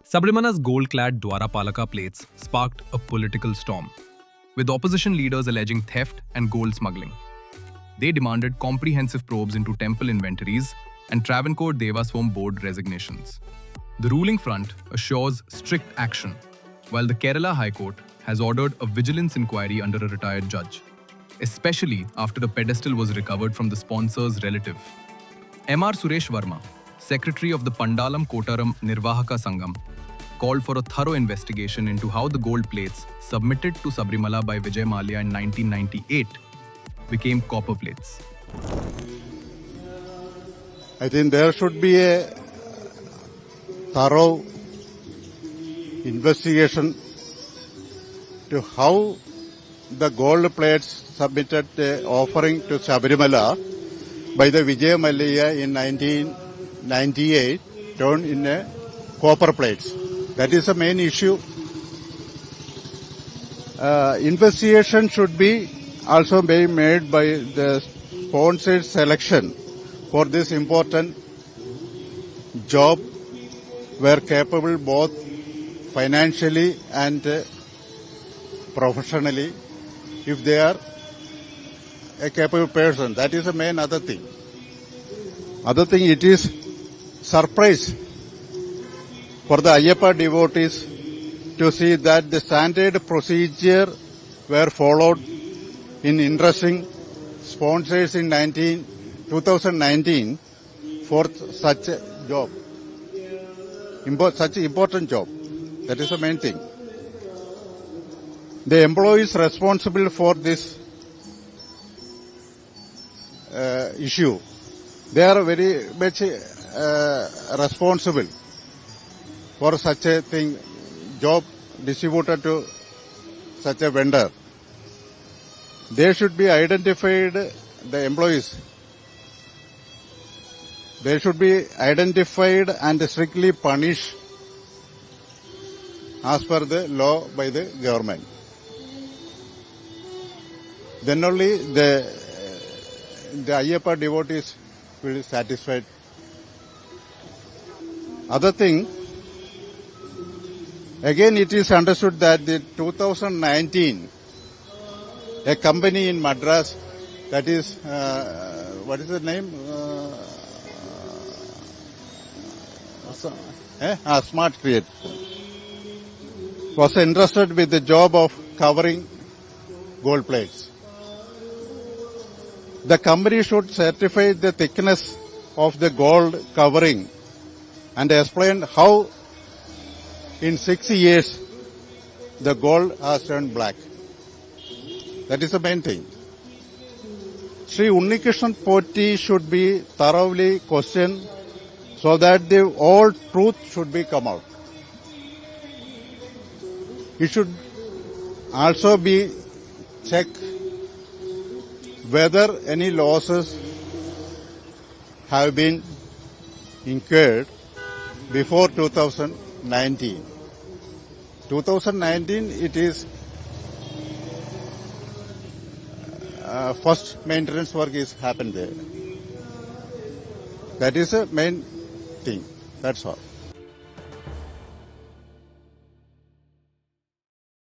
Sabrimala's gold-clad Dwarapalaka plates sparked a political storm, with opposition leaders alleging theft and gold smuggling. They demanded comprehensive probes into temple inventories and Travancore Devaswam board resignations. The ruling front assures strict action, while the Kerala High Court has ordered a vigilance inquiry under a retired judge, especially after the pedestal was recovered from the sponsor's relative. M.R. Suresh Verma, secretary of the Pandalam Kottaram Nirvahaka Sangam, called for a thorough investigation into how the gold plates submitted to Sabrimala by Vijay Mallya in 1998 became copper plates. I think there should be a thorough investigation to how the gold plates submitted offering to Sabrimala by the Vijay Mallya in 1998 turned in copper plates. That is the main issue. Investigation should be also be made by the sponsored selection for this important job were capable both financially and professionally if they are a capable person. That is the main other thing. Other thing, it is surprise for the Ayyappa devotees to see that the standard procedure were followed in interesting sponsors in 2019 for such a job, such an important job. That is the main thing. The employees responsible for this issue, they are very much responsible for such a thing, job distributed to such a vendor. They should be identified, the employees. They should be identified and strictly punished as per the law by the government. Then only the Ayyappa devotees will be satisfied. Other thing, again it is understood that the 2019, a company in Madras, that is, what is the name? Smart Create, was interested with the job of covering gold plates. The company should certify the thickness of the gold covering and explain how in 6 years the gold has turned black. That is the main thing. Sri Unnikrishnan Poti should be thoroughly questioned so that the all truth should be come out. It should also be checked whether any losses have been incurred before 2019. 2019, it is first maintenance work is happened there. That is the main thing. That's all.